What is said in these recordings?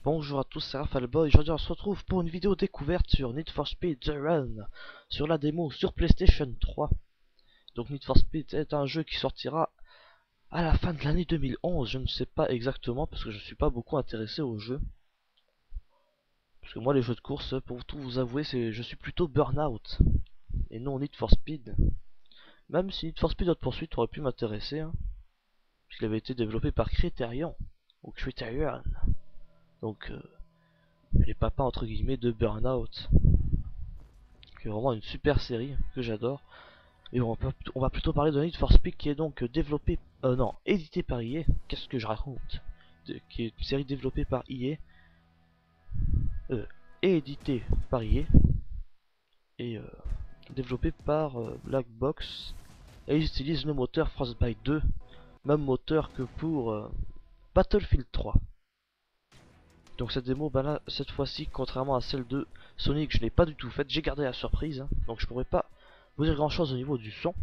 Bonjour à tous, c'est Rafalboy. Aujourd'hui on se retrouve pour une vidéo découverte sur Need for Speed The Run, sur la démo sur PlayStation 3. Donc Need for Speed est un jeu qui sortira à la fin de l'année 2011, je ne sais pas exactement parce que je ne suis pas beaucoup intéressé au jeu. Parce que moi les jeux de course, pour tout vous avouer, je suis plutôt Burnout et non Need for Speed. Même si Need for Speed Hot Pursuit aurait pu m'intéresser, hein, puisqu'il avait été développé par Criterion, ou Criterion. Donc les papas entre guillemets de Burnout, qui est vraiment une super série que j'adore. Et on va plutôt parler de Need for Speed qui est donc développé, non, édité par EA. Qu'est-ce que je raconte, qui est une série développée par EA, et édité par EA, et développé par Black Box. Et ils utilisent le moteur Frostbite 2, même moteur que pour Battlefield 3. Donc cette démo, bah là, cette fois-ci, contrairement à celle de Sonic, je n'ai pas du tout faite, j'ai gardé la surprise, hein, donc je pourrais pas vous dire grand chose au niveau du son.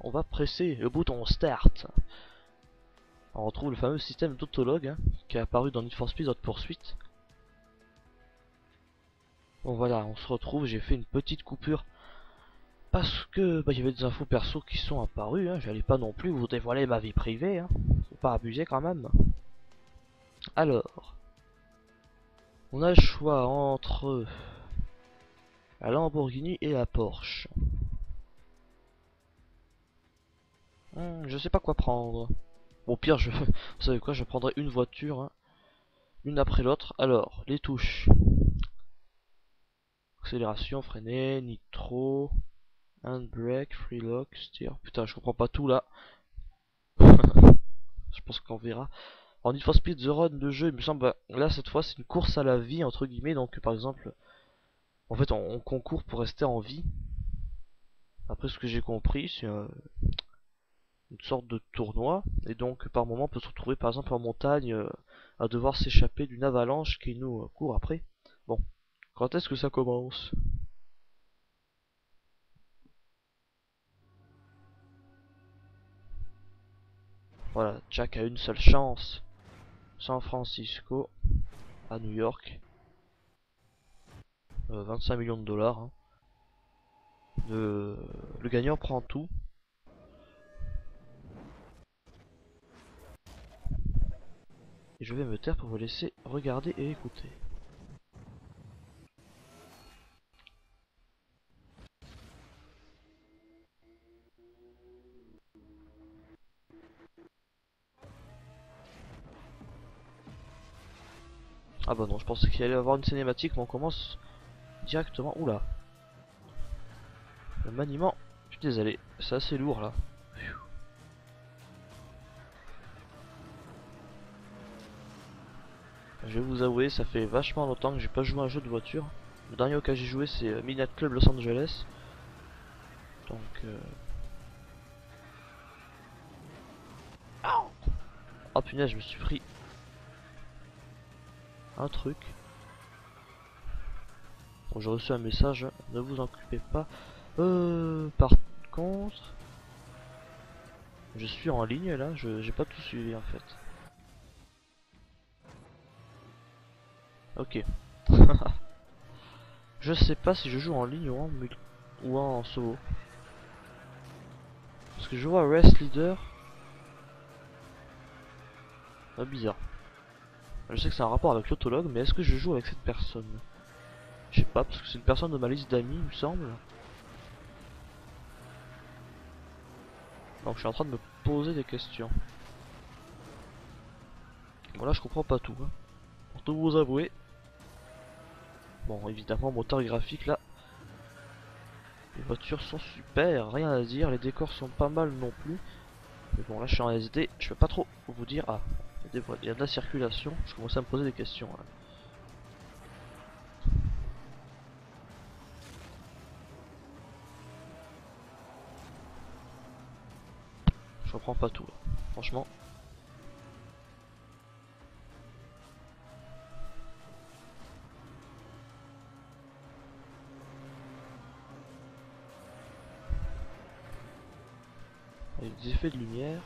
On va presser le bouton Start. On retrouve le fameux système d'autologue, hein, qui est apparu dans Need for Speed Hot Pursuit. Bon voilà, on se retrouve, j'ai fait une petite coupure parce que bah, y avait des infos perso qui sont apparues, hein, j'allais pas non plus vous dévoiler ma vie privée, hein, faut pas abuser quand même. Alors, on a le choix entre la Lamborghini et la Porsche. Je sais pas quoi prendre. Bon, pire, vous savez quoi, je prendrai une voiture, hein, l'une après l'autre. Alors, les touches. Accélération, freiner, nitro, handbrake, freelock, steer. Putain, je comprends pas tout là. Je pense qu'on verra. En Need for Speed The Run, le jeu, il me semble, bah, là cette fois c'est une course à la vie entre guillemets. Donc par exemple, en fait on concourt pour rester en vie. Après ce que j'ai compris, c'est une sorte de tournoi. Et donc par moment on peut se retrouver par exemple en montagne à devoir s'échapper d'une avalanche qui nous court après. Bon, quand est-ce que ça commence? Voilà, Jack a une seule chance. San Francisco à New York. 25 millions de dollars. Hein. Le gagnant prend tout. Et je vais me taire pour vous laisser regarder et écouter. Ah bah non, je pensais qu'il allait y avoir une cinématique, mais on commence directement. Oula. Le maniement, je suis désolé, c'est assez lourd là. Je vais vous avouer, ça fait vachement longtemps que j'ai pas joué à un jeu de voiture. Le dernier auquel j'ai joué c'est Midnight Club Los Angeles. Donc oh punaise, je me suis pris un truc. Bon, j'ai reçu un message, ne vous en occupez pas. Par contre, je suis en ligne là, j'ai pas tout suivi en fait. Ok. Je sais pas si je joue en ligne ou en solo. Parce que je vois Race Leader. Ah, bizarre. Je sais que c'est un rapport avec l'autologue, mais est-ce que je joue avec cette personne? Je sais pas, parce que c'est une personne de ma liste d'amis, il me semble. Donc je suis en train de me poser des questions. Bon là je comprends pas tout, hein. Pour tout vous avouer. Bon évidemment moteur graphique là. Les voitures sont super, rien à dire, les décors sont pas mal non plus. Mais bon là je suis en SD, je peux pas trop vous dire. Ah, il y a de la circulation, je commence à me poser des questions là. Je comprends pas tout là. Franchement. avec des effets de lumière.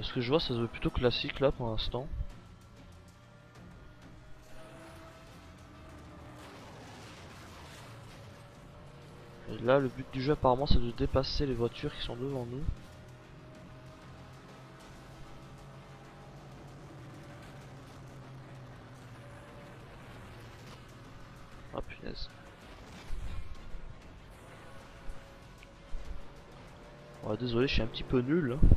Ce que je vois, ça se veut plutôt classique là pour l'instant. Et là, le but du jeu apparemment, c'est de dépasser les voitures qui sont devant nous. Ah punaise. Ouais, désolé, je suis un petit peu nul, hein.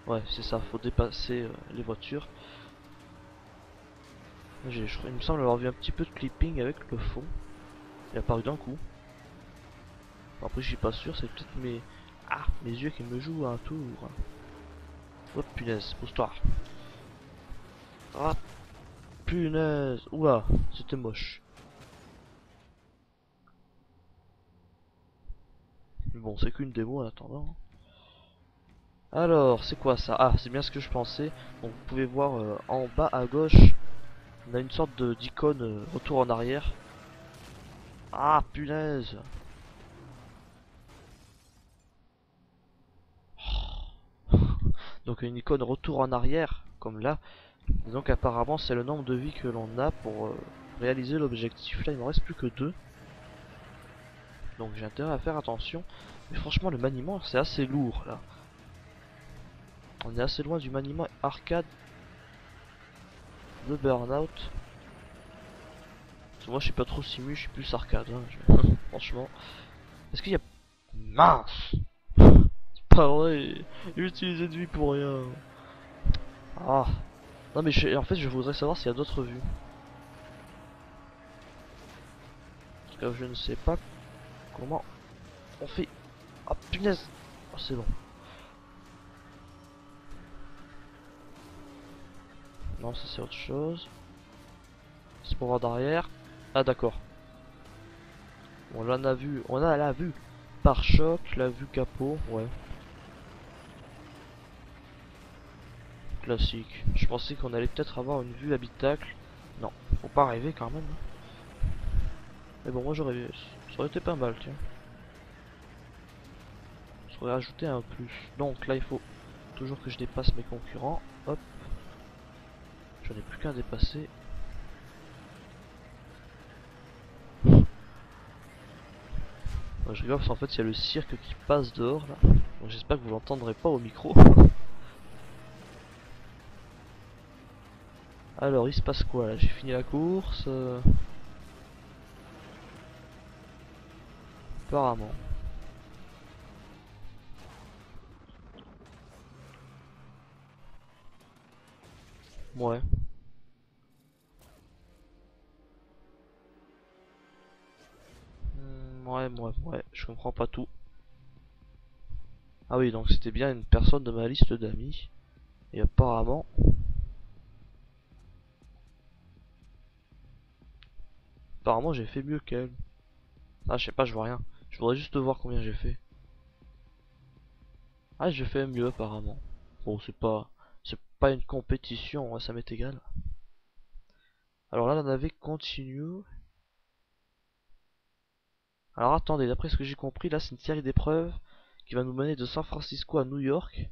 Ouais, c'est ça, faut dépasser les voitures. Il me semble avoir vu un petit peu de clipping avec le fond. Il est apparu d'un coup. Après, je suis pas sûr, c'est peut-être mes yeux qui me jouent un tour. Oh punaise, pousse-toi. Ah punaise. Oula, c'était moche. Mais bon, c'est qu'une démo en attendant. Alors, c'est quoi ça? Ah, c'est bien ce que je pensais. Donc, vous pouvez voir en bas à gauche, on a une sorte d'icône retour en arrière. Ah, punaise. Donc, une icône retour en arrière, comme là. Et donc, apparemment, c'est le nombre de vies que l'on a pour réaliser l'objectif. Là, il me reste plus que 2. Donc, j'ai intérêt à faire attention. Mais franchement, le maniement, c'est assez lourd là. On est assez loin du maniement arcade de Burnout. Parce que moi je suis pas trop simu, je suis plus arcade, hein, franchement. Est-ce qu'il y a... Mince. C'est pas vrai. Utiliser de vie pour rien. Ah. Non mais en fait je voudrais savoir s'il y a d'autres vues. Parce que je ne sais pas comment on fait. Ah punaise. Oh, c'est bon. Non ça c'est autre chose. C'est pour voir derrière. Ah d'accord. On en a vu. On a la vue pare-choc, la vue capot, ouais. Classique. Je pensais qu'on allait peut-être avoir une vue habitacle. Non, faut pas rêver quand même. Mais bon, moi j'aurais... Ça aurait été pas mal, tiens. Ça aurait ajouté un plus. Donc là, il faut toujours que je dépasse mes concurrents. Hop. J'en ai plus qu'un dépasser. Moi, je rigole parce qu'en fait, il y a le cirque qui passe dehors, là. Donc j'espère que vous l'entendrez pas au micro. Alors, il se passe quoi là? J'ai fini la course. Apparemment. Ouais. Ouais, je comprends pas tout. Ah oui, donc c'était bien une personne de ma liste d'amis. Et apparemment j'ai fait mieux qu'elle. Ah, je sais pas, je vois rien. Je voudrais juste voir combien j'ai fait. Ah, j'ai fait mieux apparemment. Bon, c'est pas une compétition, ouais, ça m'est égal. Alors là, la navette continue. Alors attendez, d'après ce que j'ai compris, là c'est une série d'épreuves qui va nous mener de San Francisco à New York.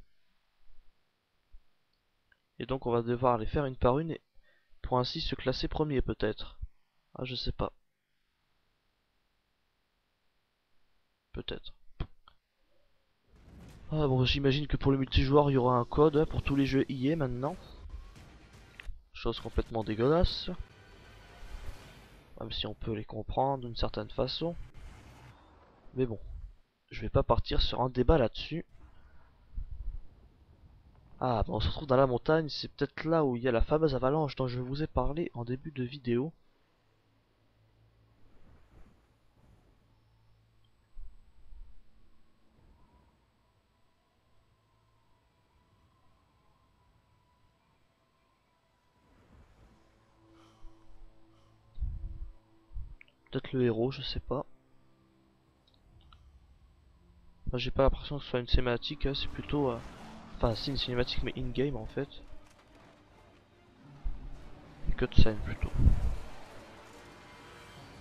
Et donc on va devoir les faire une par une pour ainsi se classer premier peut-être. Ah, je sais pas. Peut-être. Ah bon, j'imagine que pour le multijoueur, il y aura un code pour tous les jeux EA maintenant. Chose complètement dégueulasse. Même si on peut les comprendre d'une certaine façon. Mais bon, je vais pas partir sur un débat là-dessus. Ah, bon, on se retrouve dans la montagne, c'est peut-être là où il y a la fameuse avalanche dont je vous ai parlé en début de vidéo. Peut-être le héros, je sais pas. Moi, j'ai pas l'impression que ce soit une cinématique, hein, c'est plutôt Enfin, c'est une cinématique, mais in-game en fait. Une cutscene plutôt.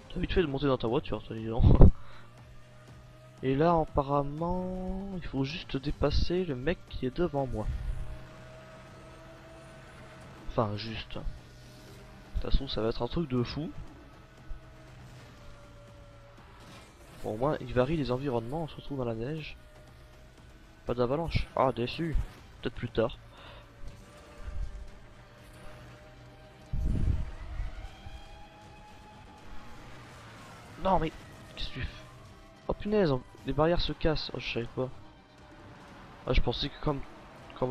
T'as vite fait de monter dans ta voiture, toi, dis donc. Et là, apparemment, il faut juste dépasser le mec qui est devant moi. Enfin, juste. De toute façon, ça va être un truc de fou. Bon, au moins, il varie les environnements, on se retrouve dans la neige. Pas d'avalanche. Ah, déçu. Peut-être plus tard. Non, mais qu'est-ce que tu fais? Oh punaise, les barrières se cassent. Oh, je savais pas. Ah, je pensais que comme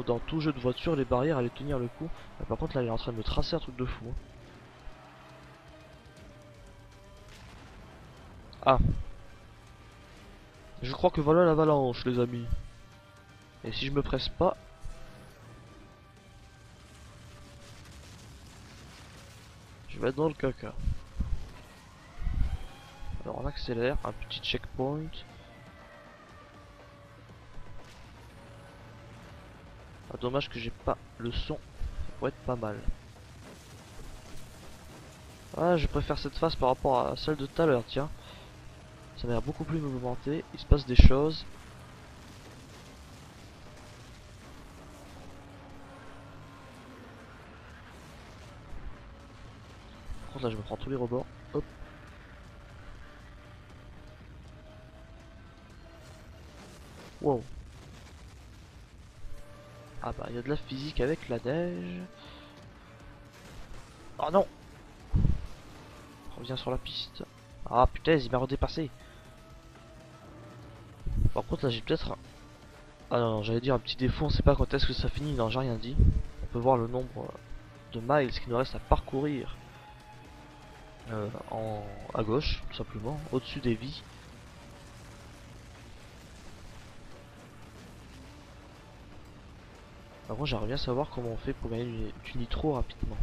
dans tout jeu de voiture, les barrières allaient tenir le coup. Mais par contre, là, il est en train de me tracer un truc de fou. Ah, je crois que voilà l'avalanche, les amis. Et si je me presse pas, je vais être dans le caca. Alors on accélère, un petit checkpoint. Ah, dommage que j'ai pas le son, ça pourrait être pas mal. Ah, je préfère cette phase par rapport à celle de tout à l'heure, tiens. Ça m'a l'air beaucoup plus mouvementé, il se passe des choses. Par contre là je me prends tous les rebords. Hop. Wow. Ah bah il y a de la physique avec la neige. Oh non. Reviens sur la piste. Ah putain, il m'a redépassé. Par contre là j'ai peut-être... Ah non, non, j'allais dire un petit défaut, on sait pas quand est-ce que ça finit, non j'ai rien dit. On peut voir le nombre de miles qu'il nous reste à parcourir. À gauche, tout simplement, au-dessus des vies. Par contre j'aimerais bien savoir comment on fait pour gagner du nitro rapidement.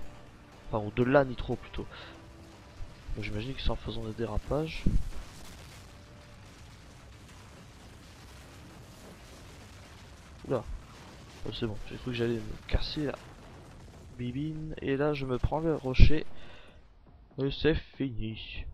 Enfin, ou de la nitro plutôt. J'imagine que c'est en faisant des dérapages. Oula, oh, c'est bon, j'ai cru que j'allais me casser la bibine. Et là je me prends le rocher. Et c'est fini.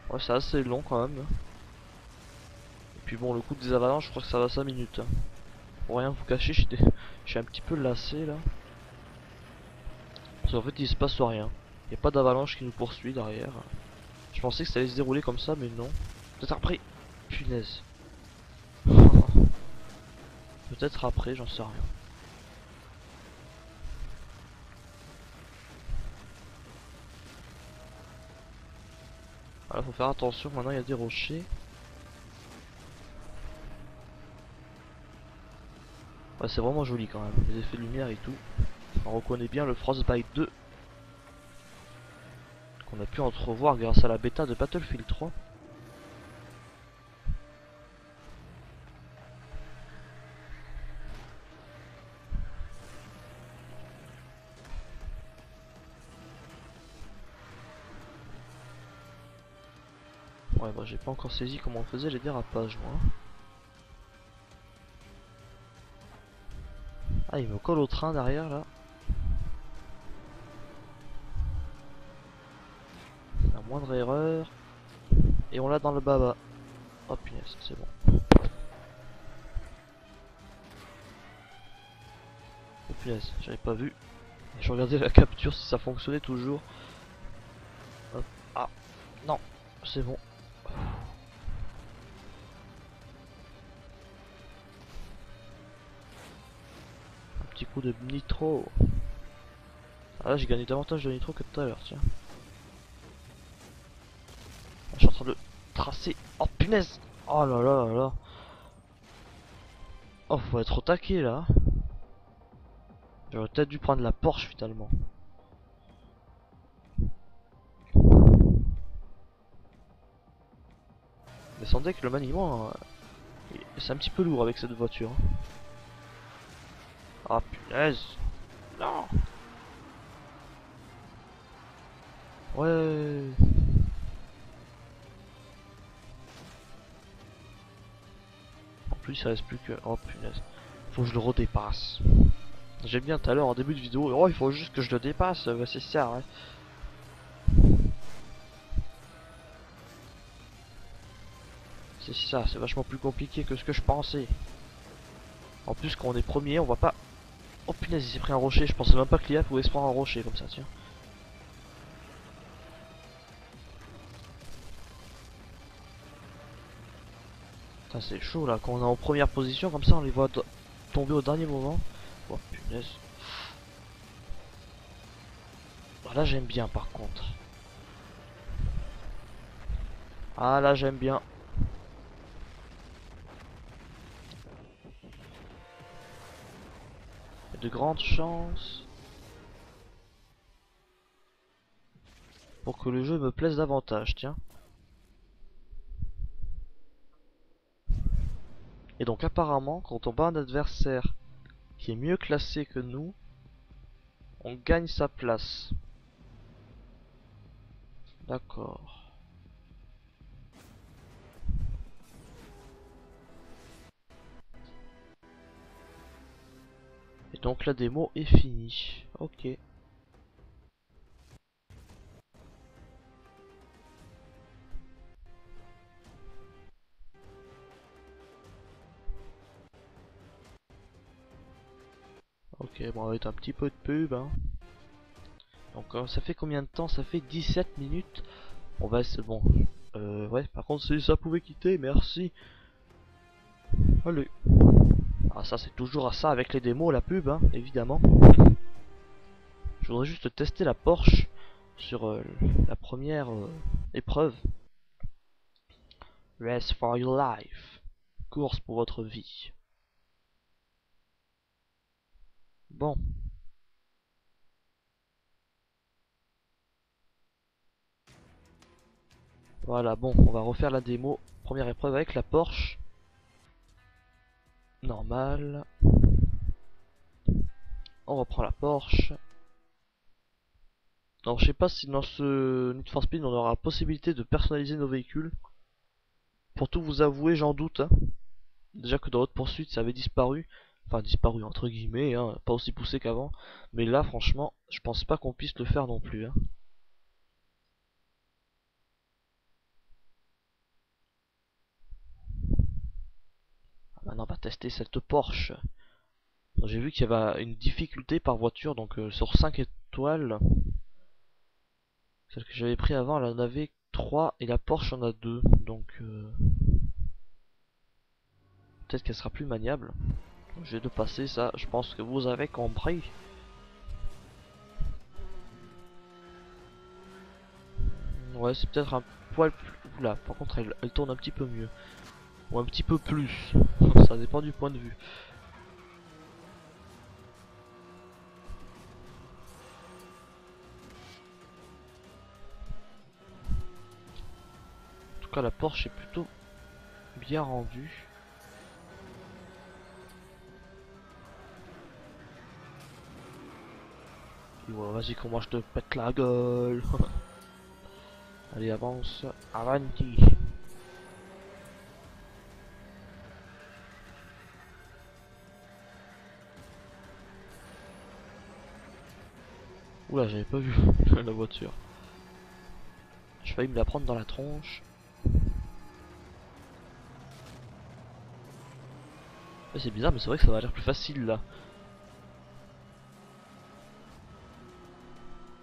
Ouais, c'est assez long quand même. Et puis bon, le coup des avalanches, je crois que ça va 5 minutes. Hein. Pour rien vous cacher, je suis un petit peu lassé là. Parce qu'en fait, il se passe rien. Il n'y a pas d'avalanche qui nous poursuit derrière. Je pensais que ça allait se dérouler comme ça, mais non. Peut-être après. Punaise. Peut-être après, j'en sais rien. Voilà, faut faire attention, maintenant il y a des rochers. Ouais, c'est vraiment joli quand même, les effets de lumière et tout. On reconnaît bien le Frostbite 2 qu'on a pu entrevoir grâce à la bêta de Battlefield 3. Ouais, bah j'ai pas encore saisi comment on faisait les dérapages moi. Ah, il me colle au train derrière là. La moindre erreur. Et on l'a dans le baba. Oh punaise, c'est bon. Oh punaise, j'avais pas vu. Je regardais la capture si ça fonctionnait toujours. Hop. Ah, non, c'est bon. Un petit coup de nitro. Ah là j'ai gagné davantage de nitro que tout à l'heure, tiens. Je suis en train de tracer. Oh punaise. Oh là là là là. Oh, faut être au taquet là. J'aurais peut-être dû prendre la Porsche finalement. Mais sans deck, le maniement, c'est un petit peu lourd avec cette voiture. Ah punaise. Non. Ouais. En plus il reste plus que... Oh punaise. Faut que je le redépasse. J'aime bien tout à l'heure en début de vidéo. Oh il faut juste que je le dépasse. Bah, c'est ça ouais. C'est ça, c'est vachement plus compliqué que ce que je pensais. En plus quand on est premier on voit pas... Oh punaise il s'est pris un rocher. Je pensais même pas que l'IA pouvait se prendre un rocher comme ça tiens. Putain c'est chaud là. Quand on est en première position comme ça on les voit tomber au dernier moment. Oh punaise. Ah, là j'aime bien par contre. Ah là j'aime bien. Il y a de grandes chances pour que le jeu me plaise davantage, tiens. Et donc apparemment, quand on bat un adversaire qui est mieux classé que nous, on gagne sa place. D'accord. Et donc la démo est finie. Ok. Ok, bon, on va être un petit peu de pub. Hein. Donc ça fait combien de temps? Ça fait 17 minutes. On va essayer... Bon. Ouais, par contre si ça pouvait quitter, merci. Allez. Ah ça c'est toujours à ça avec les démos, la pub, hein, évidemment. Je voudrais juste tester la Porsche sur la première épreuve. Race for your life. Course pour votre vie. Bon. Voilà, bon, on va refaire la démo. Première épreuve avec la Porsche. Normal. On reprend la Porsche. Alors je sais pas si dans ce Need for Speed on aura la possibilité de personnaliser nos véhicules. Pour tout vous avouer, j'en doute. Hein. Déjà que dans l'autre poursuite ça avait disparu. Enfin disparu entre guillemets, hein, pas aussi poussé qu'avant. Mais là franchement, je pense pas qu'on puisse le faire non plus. Hein. Maintenant on va tester cette Porsche. J'ai vu qu'il y avait une difficulté par voiture, donc sur 5 étoiles. Celle que j'avais pris avant, elle en avait 3 et la Porsche en a 2. Donc peut-être qu'elle sera plus maniable. Je vais de passer ça, je pense que vous avez compris. Ouais, c'est peut-être un poil plus... Oula, par contre elle tourne un petit peu mieux. Ou un petit peu plus. Ça dépend du point de vue. En tout cas la Porsche est plutôt bien rendue. Ouais, vas-y comment je te pète la gueule. Allez avance, avanti. Oula j'avais pas vu la voiture. J'ai failli me la prendre dans la tronche. Ouais, c'est bizarre mais c'est vrai que ça va l'air plus facile là.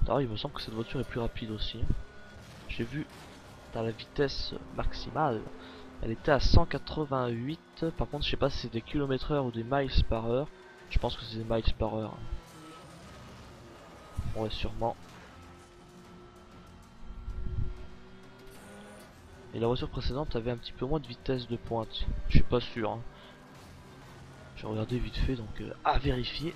Alors il me semble que cette voiture est plus rapide aussi. J'ai vu dans la vitesse maximale, elle était à 188. Par contre je sais pas si c'est des km/h ou des miles par heure. Je pense que c'est des miles par heure. Ouais sûrement. Et la voiture précédente avait un petit peu moins de vitesse de pointe. Je suis pas sûr. Hein. J'ai regardé vite fait donc à vérifier.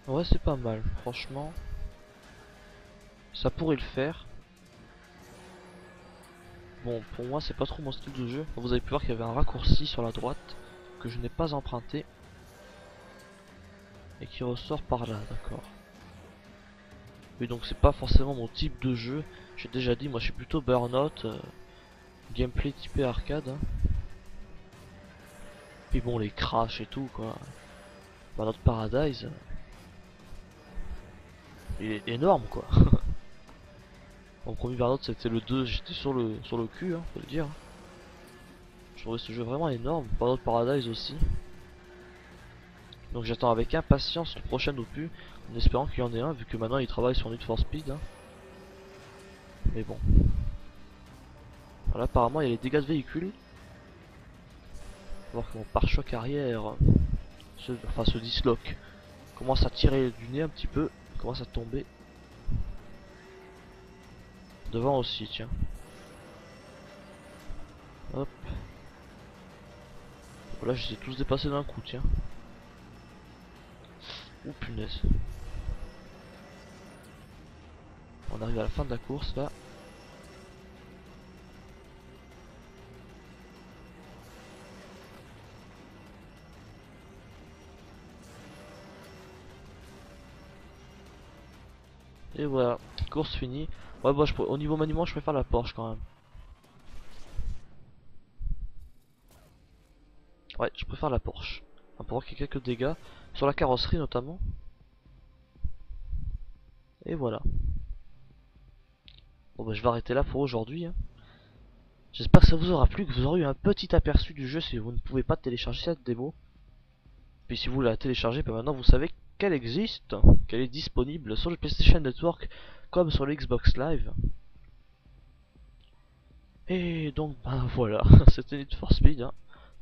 Ouais, c'est pas mal, franchement. Ça pourrait le faire. Bon, pour moi, c'est pas trop mon style de jeu. Vous avez pu voir qu'il y avait un raccourci sur la droite que je n'ai pas emprunté et qui ressort par là, d'accord. Oui, donc c'est pas forcément mon type de jeu. J'ai déjà dit, moi je suis plutôt Burnout, gameplay typé arcade, hein. Puis bon, les crash et tout, quoi. Burnout Paradise, il est énorme, quoi. Mon premier Burnout c'était le 2, j'étais sur le cul, hein, faut le dire. Je trouvais ce jeu vraiment énorme. Burnout Paradise aussi. Donc j'attends avec impatience le prochain opus, en espérant qu'il y en ait un, vu que maintenant il travaille sur Need for Speed, hein. Mais bon. Voilà, apparemment il y a les dégâts de véhicule. Voir que mon pare-choc arrière se disloque. Commence à tirer du nez un petit peu. Commence à tomber. Devant aussi, tiens. Hop. Voilà, je les ai tous dépassés d'un coup, tiens. Ouh, punaise. On arrive à la fin de la course, là. Et voilà, course finie. Ouais, bon, au niveau maniement, je préfère la Porsche quand même. Ouais, je préfère la Porsche. Enfin, pour voir qu'il y a quelques dégâts. Sur la carrosserie notamment. Et voilà. Bon bah je vais arrêter là pour aujourd'hui, hein. J'espère que ça vous aura plu, que vous aurez eu un petit aperçu du jeu si vous ne pouvez pas télécharger cette démo. Puis si vous la téléchargez, bah maintenant vous savez qu'elle existe, qu'elle est disponible sur le PlayStation Network comme sur le Xbox Live. Et donc bah voilà, c'était Need for Speed, hein.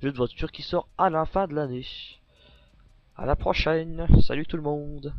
Jeu de voiture qui sort à la fin de l'année. À la prochaine, salut tout le monde.